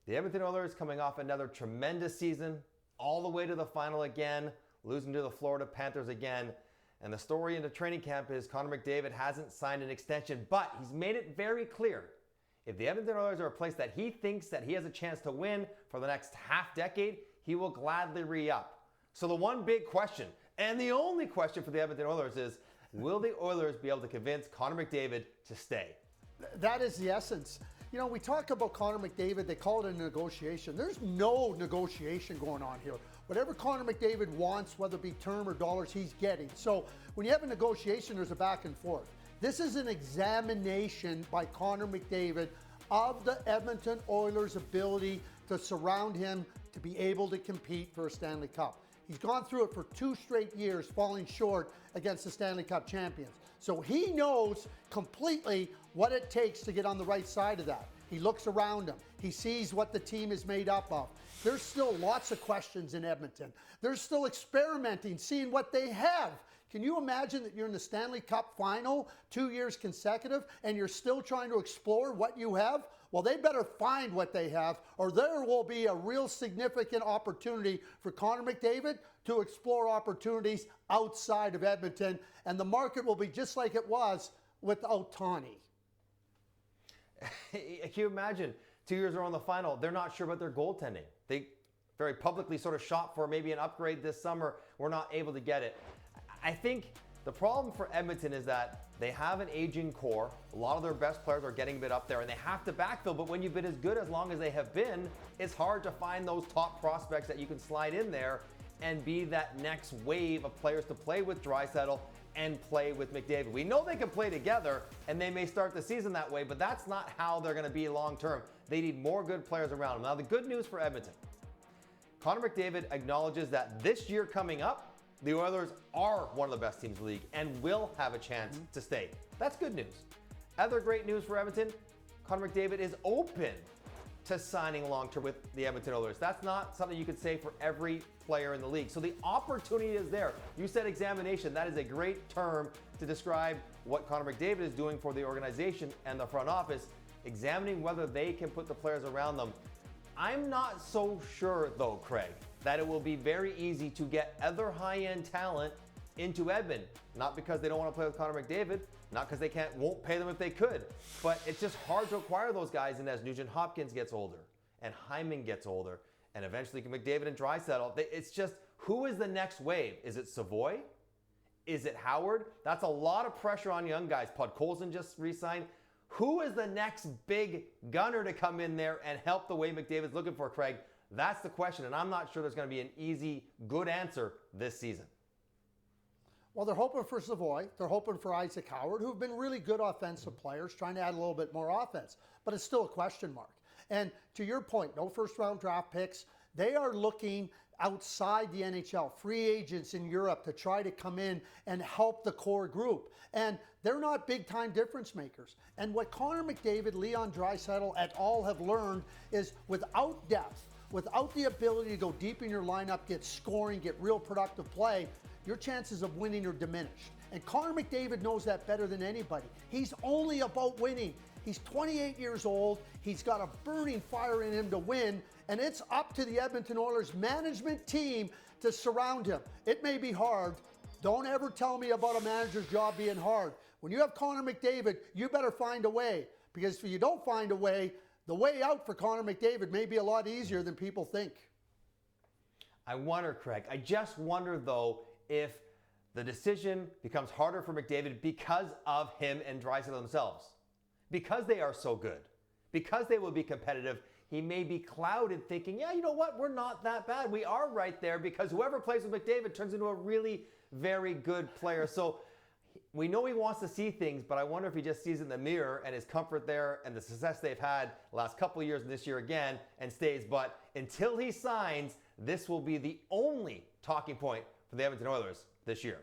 The Edmonton Oilers coming off another tremendous season, all the way to the final again, losing to the Florida Panthers again. And the story into training camp is Connor McDavid hasn't signed an extension, but he's made it very clear. If the Edmonton Oilers are a place that he thinks that he has a chance to win for the next half decade, he will gladly re-up. So the one big question, and the only question for the Edmonton Oilers is, will the Oilers be able to convince Connor McDavid to stay? That is the essence. You know, we talk about Connor McDavid, they call it a negotiation. There's no negotiation going on here. Whatever Connor McDavid wants, whether it be term or dollars, he's getting. So when you have a negotiation, there's a back and forth. This is an examination by Connor McDavid of the Edmonton Oilers' ability to surround him to be able to compete for a Stanley Cup. He's gone through it for 2 straight years, falling short against the Stanley Cup champions. So he knows completely what it takes to get on the right side of that. He looks around him. He sees what the team is made up of. There's still lots of questions in Edmonton. They're still experimenting, seeing what they have. Can you imagine that you're in the Stanley Cup final 2 years consecutive and you're still trying to explore what you have? Well, they better find what they have, or there will be a real significant opportunity for Connor McDavid to explore opportunities outside of Edmonton, and the market will be just like it was without Tawny. Can you imagine 2 years ago in the final, they're not sure about their goaltending. They very publicly sort of shot for maybe an upgrade this summer. We're not able to get it. I think the problem for Edmonton is that they have an aging core. A lot of their best players are getting a bit up there, and they have to backfill. But when you've been as good as long as they have been, it's hard to find those top prospects that you can slide in there and be that next wave of players to play with Draisaitl and play with McDavid. We know they can play together, and they may start the season that way, but that's not how they're going to be long term. They need more good players around them. Now, the good news for Edmonton, Connor McDavid acknowledges that this year coming up, the Oilers are one of the best teams in the league and will have a chance to stay. That's good news. Other great news for Edmonton, Connor McDavid is open to signing long-term with the Edmonton Oilers. That's not something you could say for every player in the league. So the opportunity is there. You said examination. That is a great term to describe what Connor McDavid is doing for the organization and the front office, examining whether they can put the players around them. I'm not so sure, though, Craig, that it will be very easy to get other high-end talent into Edmonton. Not because they don't want to play with Connor McDavid, not because they won't pay them if they could, but it's just hard to acquire those guys. And as Nugent-Hopkins gets older, and Hyman gets older, and eventually McDavid and Draisaitl, it's just, who is the next wave? Is it Savoy? Is it Howard? That's a lot of pressure on young guys. Podkolzin just re-signed. Who is the next big gunner to come in there and help the way McDavid's looking for, Craig? That's the question, and I'm not sure there's going to be an easy, good answer this season. Well, they're hoping for Savoy. They're hoping for Isaac Howard, who've been really good offensive players, trying to add a little bit more offense. But it's still a question mark. And to your point, no first-round draft picks. They are looking outside the NHL, free agents in Europe, to try to come in and help the core group. And they're not big-time difference makers. And what Connor McDavid, Leon Draisaitl et al. Have learned is without depth, without the ability to go deep in your lineup, get scoring, get real productive play, your chances of winning are diminished. And Connor McDavid knows that better than anybody. He's only about winning. He's 28 years old. He's got a burning fire in him to win, and it's up to the Edmonton Oilers management team to surround him. It may be hard. Don't ever tell me about a manager's job being hard. When you have Connor McDavid, you better find a way, because if you don't find a way, the way out for Connor McDavid may be a lot easier than people think. I wonder, Craig, I just wonder, though, if the decision becomes harder for McDavid because of him and Draisaitl themselves. Because they are so good, because they will be competitive, he may be clouded thinking, yeah, you know what, we're not that bad. We are right there, because whoever plays with McDavid turns into a really very good player. So we know he wants to see things, but I wonder if he just sees it in the mirror and his comfort there and the success they've had the last couple of years and this year again and stays. But until he signs, this will be the only talking point for the Edmonton Oilers this year.